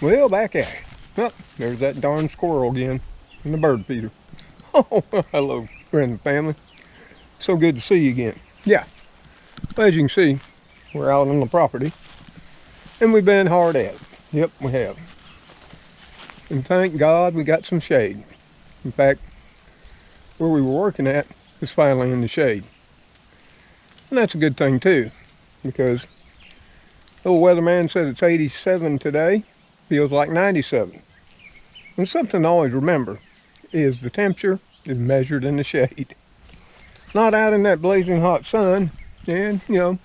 Well, back at it. Oh, there's that darn squirrel again and the bird feeder. Oh, hello, friends and family. So good to see you again. Yeah, as you can see, we're out on the property and we've been hard at it. Yep, we have. And thank God we got some shade. In fact, where we were working at is finally in the shade. And that's a good thing too, because the old weatherman said it's 87 today, feels like 97. And something to always remember is the temperature is measured in the shade. Not out in that blazing hot sun. And, you know,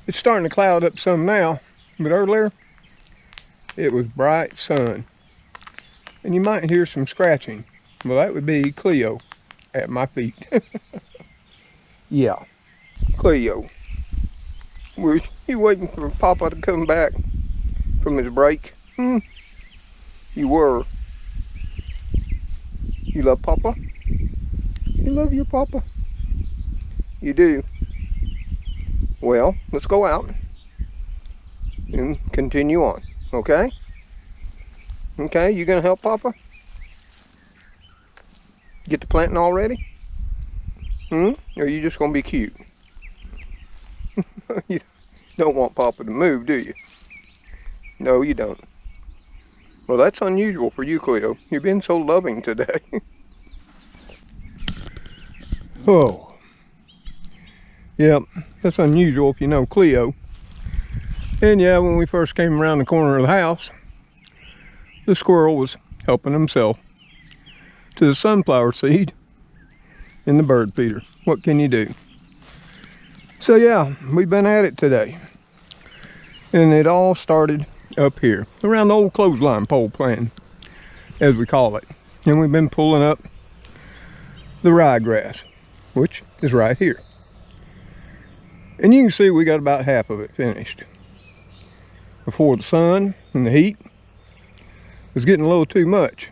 it's starting to cloud up some now, but earlier it was bright sun. And you might hear some scratching. Well, that would be Cleo at my feet. Yeah, Cleo. Were you waiting for Papa to come back from his break? You were. You love Papa? You love your Papa? You do? Well, let's go out and continue on, okay? Okay, you gonna help Papa? Get the planting all ready? Or are you just gonna be cute? You don't want Papa to move, do you? No, you don't. Well, that's unusual for you, Cleo. You've been so loving today. Oh. Yep, that's unusual if you know Cleo. And yeah, when we first came around the corner of the house, the squirrel was helping himself to the sunflower seed in the bird feeder. What can you do? So yeah, we've been at it today. And it all started up here, around the old clothesline pole plan, as we call it. And we've been pulling up the ryegrass, which is right here. And you can see we got about half of it finished before the sun and the heat was getting a little too much.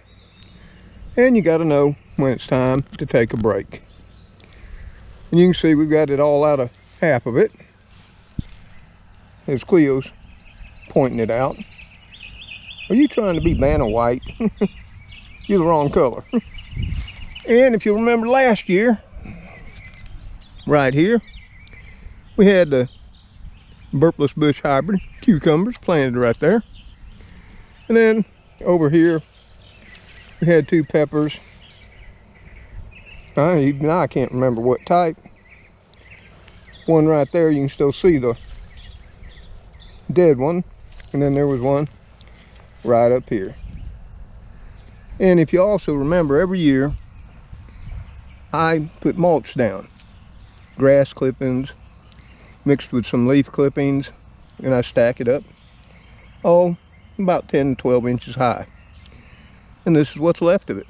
And you got to know when it's time to take a break. And you can see we've got it all out of half of it, as Cleo's pointing it out. Are you trying to be Vanna White? You're the wrong color. And if you remember last year, right here, we had the burpless bush hybrid cucumbers planted right there. And then over here, we had 2 peppers. Even I can't remember what type. One right there, you can still see the dead one. And then there was one right up here. And if you also remember, every year I put mulch down. Grass clippings mixed with some leaf clippings, and I stack it up. Oh, about 10 to 12 inches high. And this is what's left of it.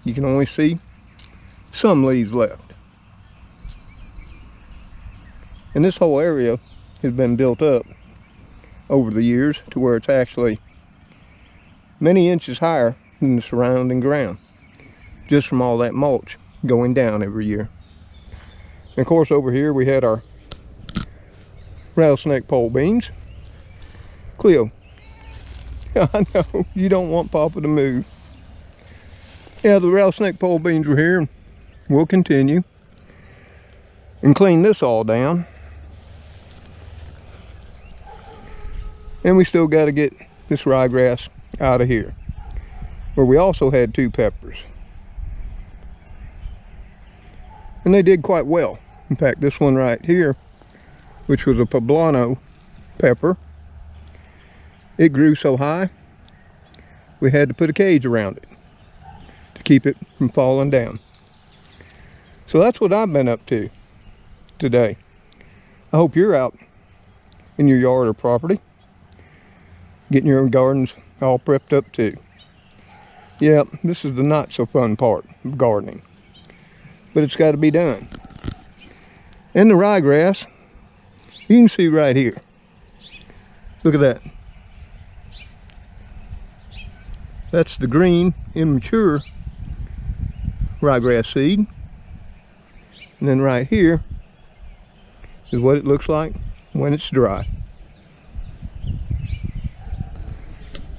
You can only see some leaves left. And this whole area has been built up over the years to where it's actually many inches higher than the surrounding ground, just from all that mulch going down every year. And of course, over here we had our rattlesnake pole beans. Cleo, I know you don't want Papa to move. Yeah, the rattlesnake pole beans were here. We'll continue and clean this all down. And we still got to get this ryegrass out of here, where we also had 2 peppers. And they did quite well. In fact, this one right here, which was a poblano pepper, it grew so high, we had to put a cage around it to keep it from falling down. So that's what I've been up to today. I hope you're out in your yard or property, getting your gardens all prepped up too. Yeah, this is the not so fun part of gardening, but it's got to be done. And the ryegrass, you can see right here. Look at that. That's the green, immature ryegrass seed. And then right here is what it looks like when it's dry.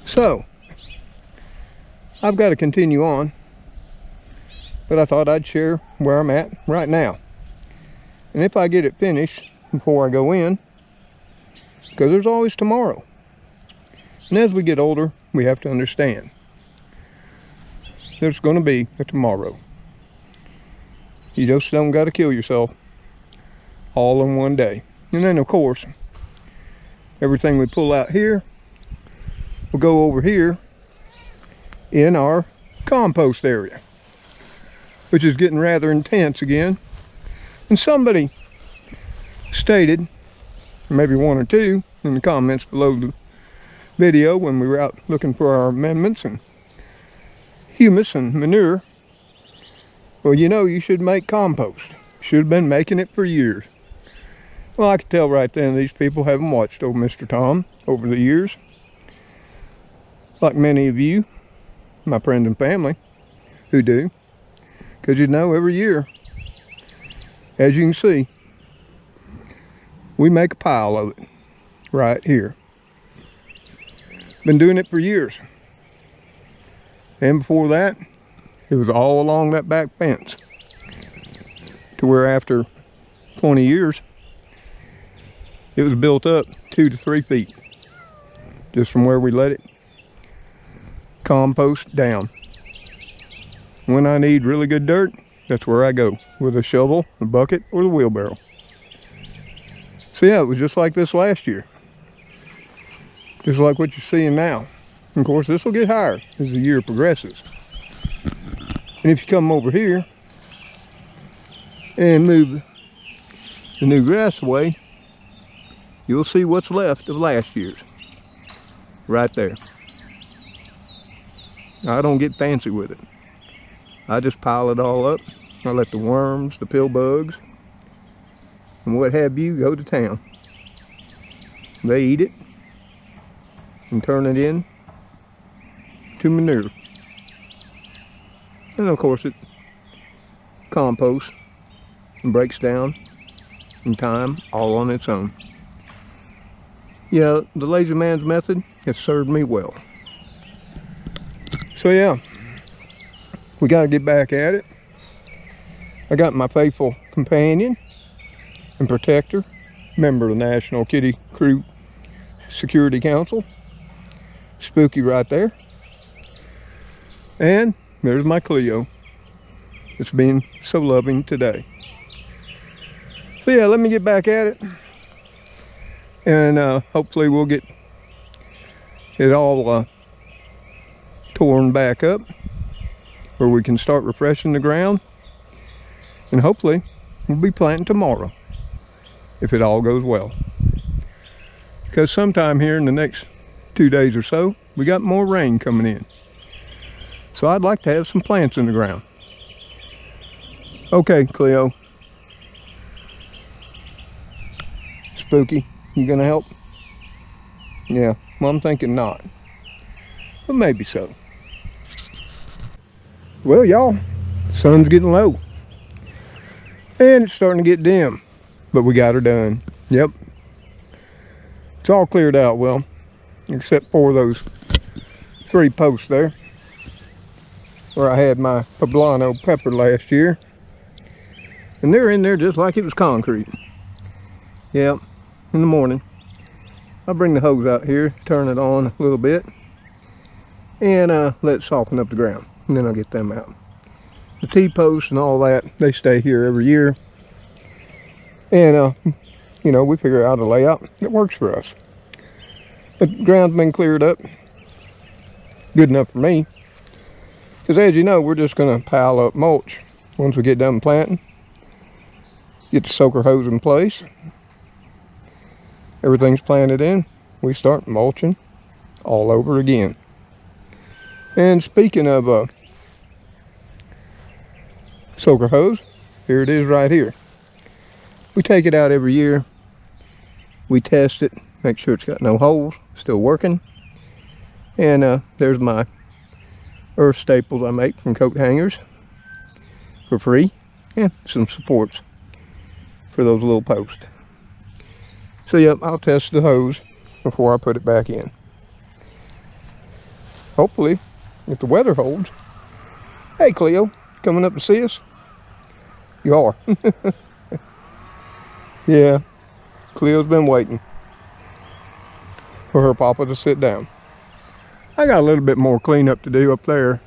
So, I've got to continue on, but I thought I'd share where I'm at right now. And if I get it finished before I go in, because there's always tomorrow. And as we get older, we have to understand there's going to be a tomorrow. You just don't got to kill yourself all in one day. And then, of course, everything we pull out here will go over here in our compost area, which is getting rather intense again. And somebody stated, maybe one or two, in the comments below the video when we were out looking for our amendments and humus and manure, well, you know, you should make compost. Should have been making it for years. Well, I could tell right then these people haven't watched old Mr. Tom over the years. Like many of you, my friends and family, who do. Because you know, every year, as you can see, we make a pile of it right here. Been doing it for years. And before that, it was all along that back fence. To where after 20 years, it was built up 2 to 3 feet. Just from where we let it compost down. When I need really good dirt, that's where I go. With a shovel, a bucket, or the wheelbarrow. So yeah, it was just like this last year. Just like what you're seeing now. And of course, this will get higher as the year progresses. And if you come over here and move the new grass away, you'll see what's left of last year's. Right there. I don't get fancy with it. I just pile it all up. I let the worms, the pill bugs, and what have you go to town. They eat it and turn it in to manure. And of course it composts and breaks down in time all on its own. Yeah, the lazy man's method has served me well. So yeah, we got to get back at it. I got my faithful companion and protector, member of the National Kitty Crew Security Council, Spooky right there. And there's my Cleo. It's being so loving today. So yeah, let me get back at it. And hopefully we'll get it all torn back up where we can start refreshing the ground. And hopefully we'll be planting tomorrow if it all goes well. Because sometime here in the next 2 days or so, we got more rain coming in. So I'd like to have some plants in the ground. Okay, Cleo. Spooky, you gonna help? Yeah, well, I'm thinking not. But maybe so. Well, y'all, the sun's getting low. And it's starting to get dim. But we got her done. Yep. It's all cleared out well. Except for those 3 posts there. Where I had my poblano pepper last year. And they're in there just like it was concrete. Yep. In the morning, I'll bring the hose out here, turn it on a little bit, and let it soften up the ground. And then I'll get them out. The T-posts and all that, they stay here every year. And, you know, we figure out a layout that works for us. The ground's been cleared up. Good enough for me. Because as you know, we're just going to pile up mulch once we get done planting. Get the soaker hose in place. Everything's planted in. We start mulching all over again. And speaking of soaker hose, here it is right here. We take it out every year. We test it, make sure it's got no holes, still working. And there's my earth staples I make from coat hangers for free, and some supports for those little posts. So yep, I'll test the hose before I put it back in. hopefully, if the weather holds. Hey, Cleo, coming up to see us? You are. Yeah, Cleo's been waiting for her papa to sit down. I got a little bit more cleanup to do up there,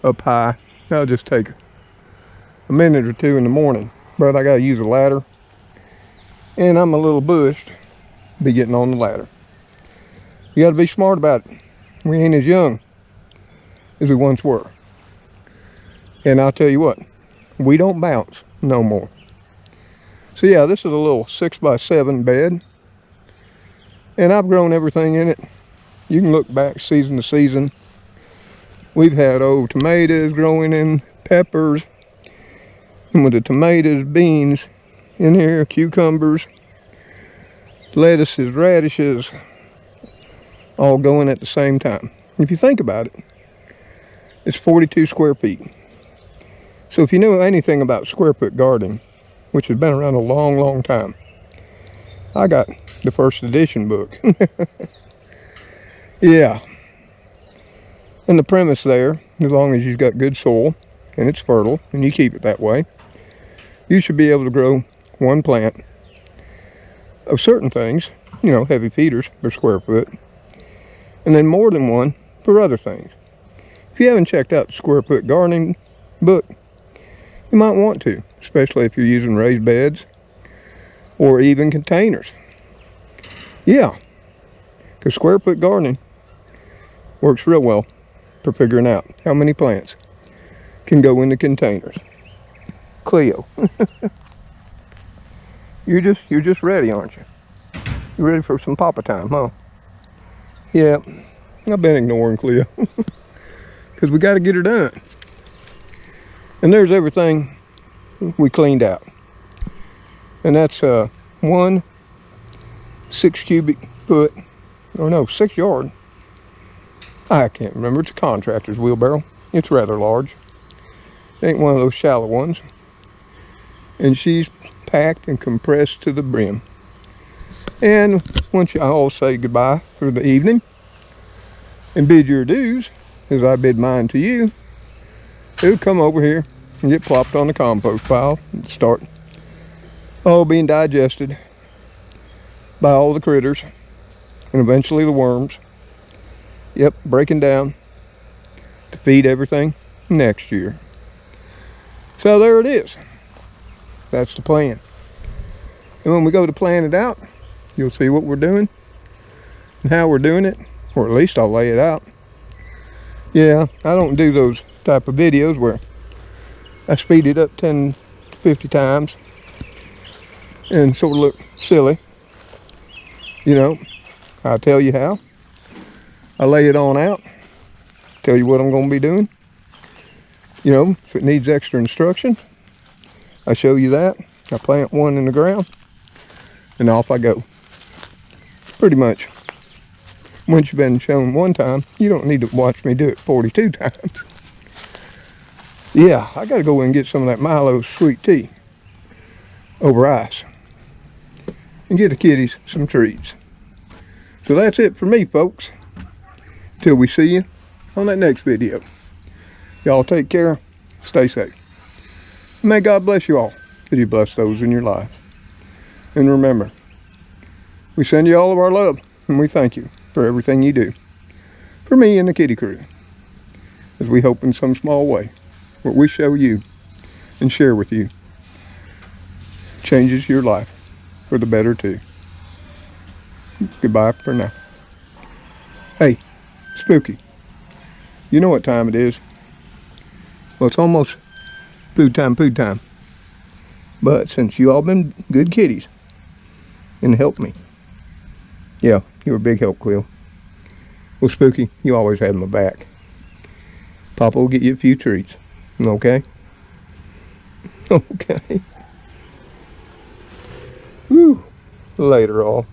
up high. That'll just take a minute or two in the morning, but I gotta use a ladder, and I'm a little bushed to be getting on the ladder. You gotta be smart about it. We ain't as young as we once were. And I'll tell you what, we don't bounce no more. So yeah, this is a little 6x7 bed, and I've grown everything in it. You can look back season to season. We've had tomatoes growing in, peppers, and with the tomatoes, beans in here, cucumbers, lettuces, radishes, all going at the same time. If you think about it, it's 42 square feet. So if you know anything about square foot gardening, which has been around a long, long time, I got the first edition book. Yeah. And the premise there, as long as you've got good soil and it's fertile and you keep it that way, you should be able to grow one plant of certain things, you know, heavy feeders per square foot, and then more than one for other things. If you haven't checked out the square foot gardening book, you might want to, especially if you're using raised beds or even containers. Yeah, because square foot gardening works real well for figuring out how many plants can go into containers. Cleo, you're just ready, aren't you? You ready for some papa time, huh? Yeah, I've been ignoring Cleo because we got to get her done. And there's everything we cleaned out, and that's 1 6 cubic foot, or no, 6 yard. I can't remember. It's a contractor's wheelbarrow. It's rather large. It ain't one of those shallow ones. And she's packed and compressed to the brim. And once you all say goodbye for the evening and bid your dues, as I bid mine to you, it'll come over here and get plopped on the compost pile and start being digested by all the critters and eventually the worms. Yep, breaking down to feed everything next year. So there it is. That's the plan. And when we go to plan it out, you'll see what we're doing and how we're doing it, or at least I'll lay it out. Yeah, I don't do those type of videos where I speed it up 10 to 50 times and sort of look silly. You know, I'll tell you how. I lay it on out, tell you what I'm going to be doing. You know, if it needs extra instruction, I show you that. I plant one in the ground, and off I go. Pretty much. Once you've been shown one time, you don't need to watch me do it 42 times. Yeah, I got to go in and get some of that Milo sweet tea over ice and get the kitties some treats. So that's it for me, folks. Till we see you on that next video. Y'all take care, stay safe. May God bless you all, as you bless those in your lives. And remember, we send you all of our love, and we thank you for everything you do for me and the kitty crew, as we hope in some small way what we show you and share with you changes your life for the better too. Goodbye for now. Hey, Spooky, you know what time it is. Well, it's almost food time. But since you all been good kitties and helped me, yeah, you're a big help, Cleo. Well, Spooky, you always had my back. Papa will get you a few treats, okay? Okay. Woo. Later, all.